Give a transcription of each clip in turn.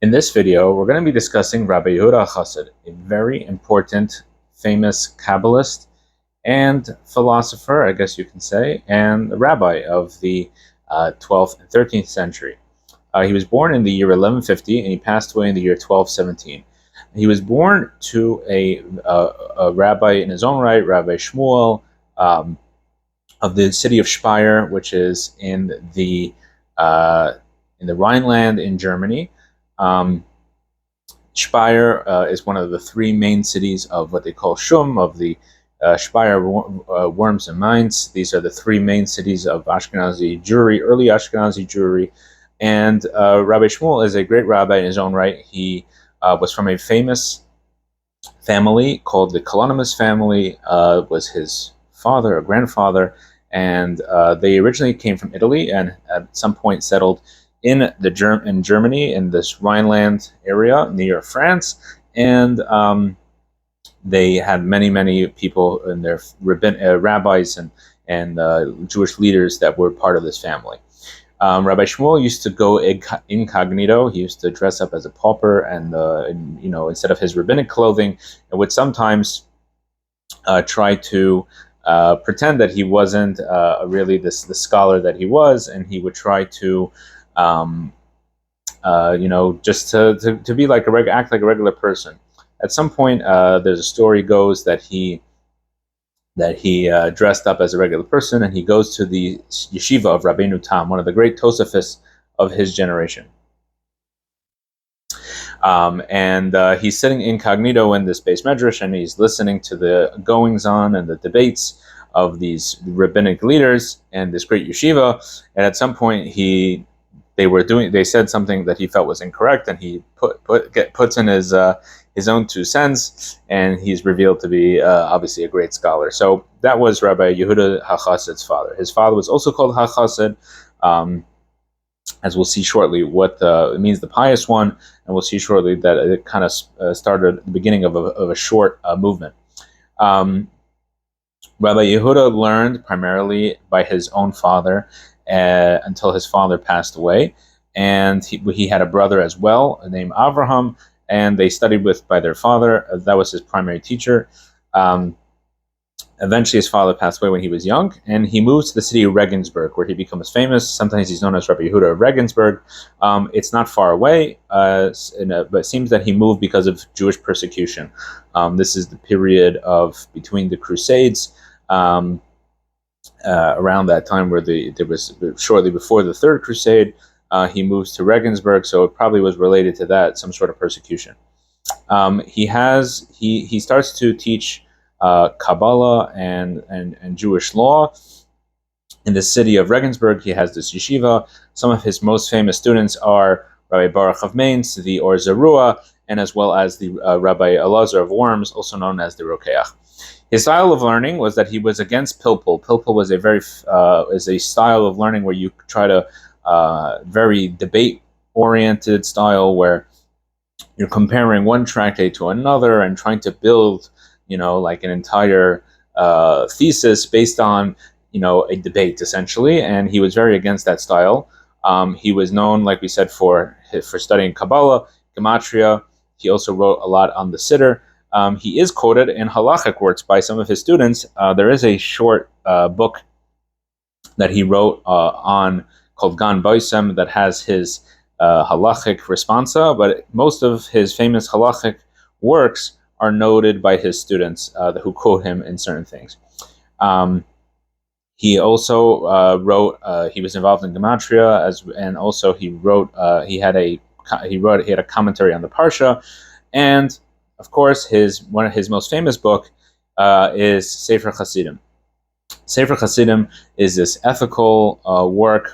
In this video, we're going to be discussing Rabbi Yehudah Hachasid, a very important, famous Kabbalist and philosopher, I guess you can say, and rabbi of the 12th and 13th century. He was born in the year 1150, and he passed away in the year 1217. He was born to a rabbi in his own right, Rabbi Shmuel, of the city of Speyer, which is in the Rhineland in Germany. Speyer is one of the three main cities of what they call Shum, of the Speyer, Worms, and Mainz. These are the three main cities of Ashkenazi Jewry, early Ashkenazi Jewry. And Rabbi Shmuel is a great rabbi in his own right. He was from a famous family called the Kalonymus family, was his father or grandfather, and they originally came from Italy and at some point settled in Germany, in this Rhineland area near France, and they had many people in their rabbis and Jewish leaders that were part of this family. Rabbi Shmuel used to go incognito. He used to dress up as a pauper, and instead of his rabbinic clothing, and would sometimes try to pretend that he wasn't really the scholar that he was, and he would try to just to be like act like a regular person. At some point, there's a story goes that he dressed up as a regular person, and he goes to the Yeshiva of Rabbeinu Tam, one of the great Tosafists of his generation. And he's sitting incognito in this beis medrash, and he's listening to the goings on and the debates of these rabbinic leaders and this great yeshiva. And at some point, they said something that he felt was incorrect, and he puts in his own 2 cents, and he's revealed to be obviously a great scholar. So that was Rabbi Yehudah Hachasid's father. His father was also called Hachasid, as we'll see shortly what it means, the pious one, and we'll see shortly that it kind of started at the beginning of a short movement. Rabbi Yehudah learned primarily by his own father until his father passed away, and he had a brother as well named Avraham, and they studied by their father. That was his primary teacher. Eventually, his father passed away when he was young, and he moved to the city of Regensburg, where he becomes famous. Sometimes he's known as Rabbi Yehudah of Regensburg. It's not far away, but it seems that he moved because of Jewish persecution. This is the period between the Crusades, around that time, where there was shortly before the Third Crusade. He moves to Regensburg, so it probably was related to that, some sort of persecution. He starts to teach Kabbalah and Jewish law in the city of Regensburg. He has this yeshiva. Some of his most famous students are Rabbi Baruch of Mainz, the Or Zarua, and as well as the Rabbi Elazar of Worms, also known as the Rokeach. His style of learning was that he was against pilpul. Pilpul was is a style of learning where you try to very debate-oriented style, where you're comparing one tractate to another and trying to build, like an entire thesis based on, a debate, essentially. And he was very against that style. He was known, like we said, for studying Kabbalah, Gematria. He also wrote a lot on the Siddur. He is quoted in halachic works by some of his students. There is a short book that he wrote called Gan Boisem that has his halachic responsa, but most of his famous halachic works are noted by his students who quote him in certain things. He also wrote. He was involved in gematria, and also he wrote. He had a commentary on the Parsha, and of course, one of his most famous book is Sefer Chasidim. Sefer Chasidim is this ethical work,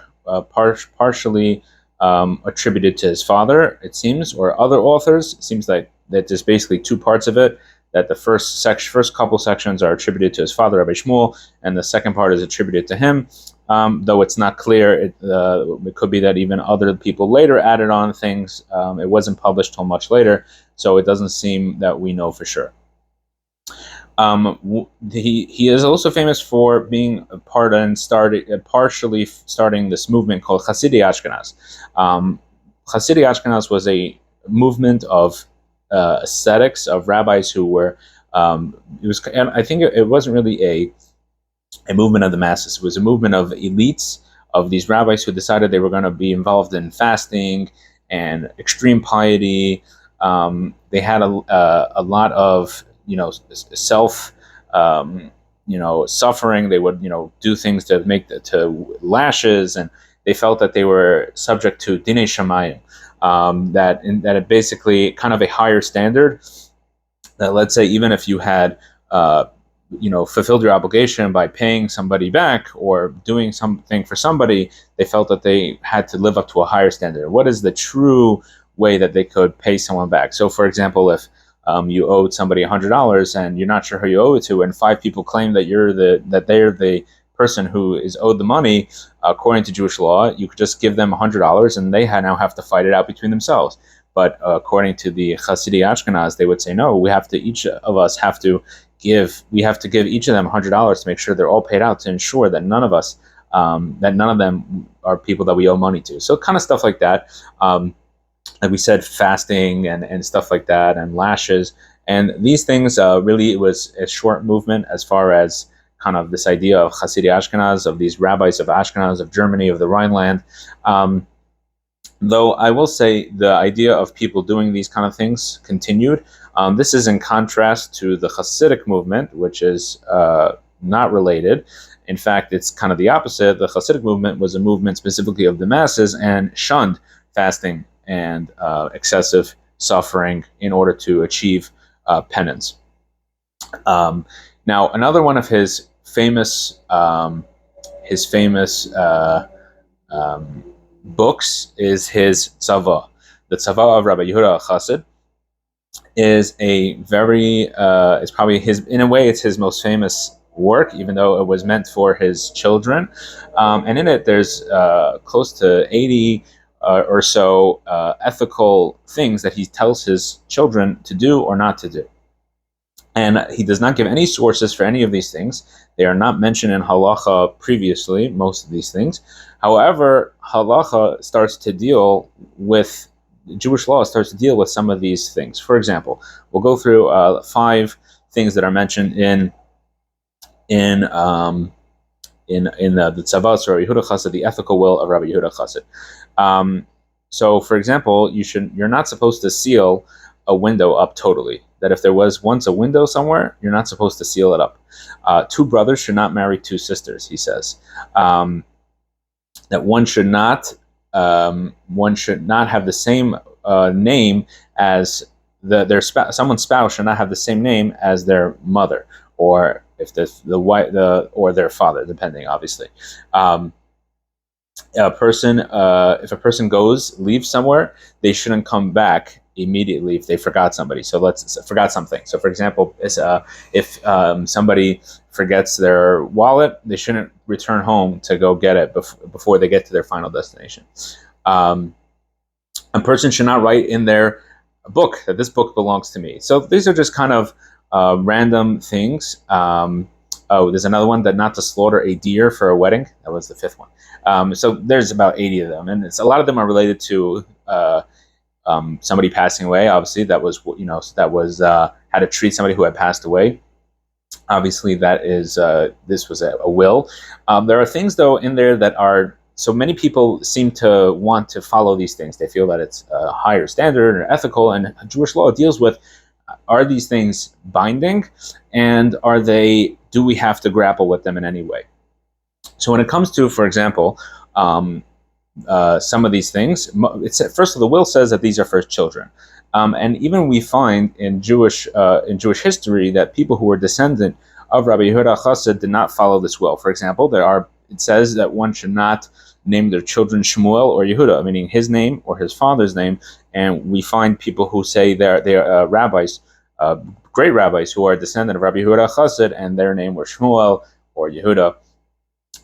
partially attributed to his father, it seems, or other authors. It seems like that there's basically 2 parts of it. That the first couple sections are attributed to his father, Rabbi Shmuel, and the second part is attributed to him. Though it's not clear, it could be that even other people later added on things. It wasn't published till much later, so it doesn't seem that we know for sure. He is also famous for being a part and partially starting this movement called Chasidei Ashkenaz. Chasidei Ashkenaz was a movement of ascetics, of rabbis who were. It was. And I think it wasn't really a movement of the masses. It was a movement of elites, of these rabbis who decided they were going to be involved in fasting and extreme piety. They had a lot of self suffering. They would do things to make to lashes, and they felt that they were subject to dinei shamayim. That it basically kind of a higher standard. That, let's say, even if you had fulfilled your obligation by paying somebody back or doing something for somebody, they felt that they had to live up to a higher standard. What is the true way that they could pay someone back? So, for example, if you owed somebody $100 and you're not sure who you owe it to, and 5 people claim that they're the person who is owed the money, according to Jewish law, you could just give them $100 and they now have to fight it out between themselves. But according to the Chasidei Ashkenaz, they would say, no, each of us have to give each of them $100 to make sure they're all paid out, to ensure that none of them are people that we owe money to. So kind of stuff like that. Like we said, fasting and stuff like that, and lashes. And these things, really, it was a short movement as far as kind of this idea of Chasidei Ashkenaz, of these rabbis of Ashkenaz, of Germany, of the Rhineland. Though I will say the idea of people doing these kind of things continued. This is in contrast to the Hasidic movement, which is not related. In fact, it's kind of the opposite. The Hasidic movement was a movement specifically of the masses and shunned fasting and excessive suffering in order to achieve penance. Now, another one of his famous books is his Tzavaah. The Tzavaah of Rabbi Yehudah Hachasid is is probably in a way, it's his most famous work, even though it was meant for his children. And in it, there's close to 80 or so ethical things that he tells his children to do or not to do. And he does not give any sources for any of these things. They are not mentioned in halacha previously, most of these things. However, halacha starts to deal with, Jewish law starts to deal with some of these things. For example, we'll go through 5 things that are mentioned in the Tzavaah, or Yehudah Hachasid, the ethical will of Rabbi Yehudah Hachasid. So, for example, you're not supposed to seal a window up totally. That if there was once a window somewhere, you're not supposed to seal it up. 2 brothers should not marry 2 sisters, he says. That one should not have the same name as someone's spouse should not have the same name as their mother, or if or their father, depending, obviously. If a person leaves somewhere, they shouldn't come back immediately if they forgot something. So, for example, if somebody forgets their wallet, they shouldn't return home to go get it before they get to their final destination. A person should not write in their book that this book belongs to me. So these are just kind of random things. There's another one, that not to slaughter a deer for a wedding. That was the 5th one. So there's about 80 of them, and a lot of them are related to somebody passing away. Obviously, that was how to treat somebody who had passed away. Obviously, this was a will. There are things, though, in there that are, so many people seem to want to follow these things. They feel that it's a higher standard or ethical, and Jewish law deals with, are these things binding, and do we have to grapple with them in any way? So when it comes to, for example, some of these things, first of all, the will says that these are for children. And even we find in Jewish history that people who were descendant of Rabbi Yehudah Hachasid did not follow this will. For example, it says that one should not name their children Shmuel or Yehudah, meaning his name or his father's name. And we find people who say they're rabbis, great rabbis, who are descendant of Rabbi Yehudah Hachasid, and their name was Shmuel or Yehudah.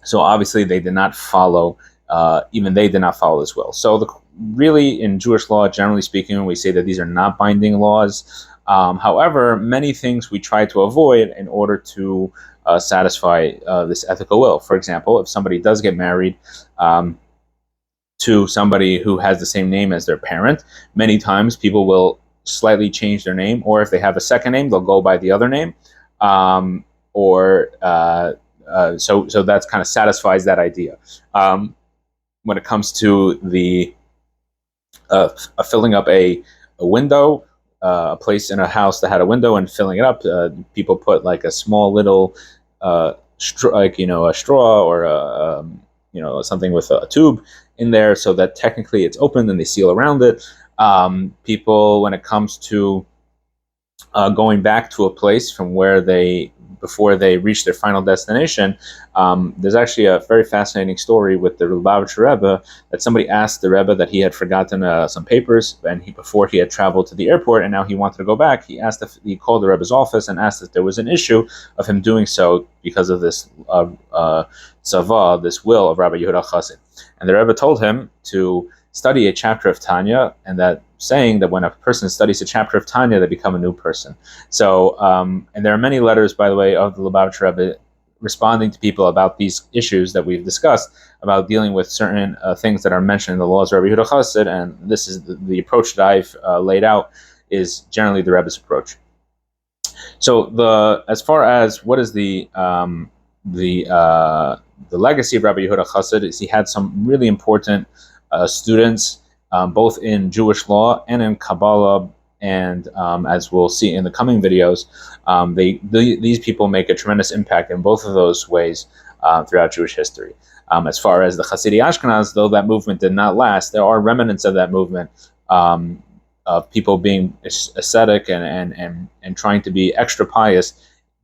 So obviously they did not follow. Even they did not follow this will. So really, in Jewish law, generally speaking, we say that these are not binding laws. However, many things we try to avoid in order to satisfy this ethical will. For example, if somebody does get married to somebody who has the same name as their parent. Many times people will slightly change their name, or if they have a second name, they'll go by the other name. So that's kind of satisfies that idea. When it comes to the filling up a window, a place in a house that had a window and filling it up, people put like a small little a straw or something with a tube in there, so that technically it's open and they seal around it. People, when it comes to going back to a place from where before they reach their final destination, there's actually a very fascinating story with the Lubavitcher Rebbe, that somebody asked the Rebbe that he had forgotten some papers, and before he had traveled to the airport, and now he wanted to go back. He called the Rebbe's office and asked if there was an issue of him doing so because of this Tzavaah, this will of Rabbi Yehudah Hachasid. And the Rebbe told him to study a chapter of Tanya, and that saying that when a person studies a chapter of Tanya, they become a new person. So, and there are many letters, by the way, of the Lubavitcher Rebbe responding to people about these issues that we've discussed, about dealing with certain things that are mentioned in the laws of Rabbi Yehudah Hachasid, and this is the approach that I've laid out, is generally the Rebbe's approach. So, as far as what is the legacy of Rabbi Yehudah Hachasid, is he had some really important students, both in Jewish law and in Kabbalah, and as we'll see in the coming videos, these people make a tremendous impact in both of those ways throughout Jewish history. As far as the Chasidei Ashkenaz, though that movement did not last, there are remnants of that movement, of people being ascetic and trying to be extra pious.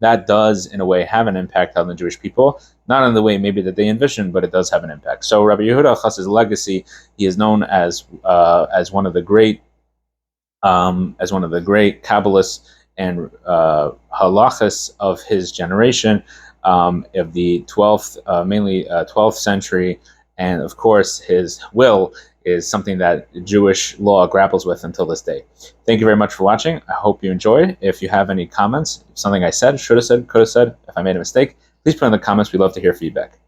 That does, in a way, have an impact on the Jewish people, not in the way maybe that they envisioned, but it does have an impact. So Rabbi Yehudah Hachasid's legacy, he is known as one of the great Kabbalists and halachas of his generation, of the 12th, mainly 12th century, and of course his will is something that Jewish law grapples with until this day. Thank you very much for watching. I hope you enjoyed. If you have any comments, something I said, should have said, could have said, if I made a mistake, please put in the comments. We'd love to hear feedback.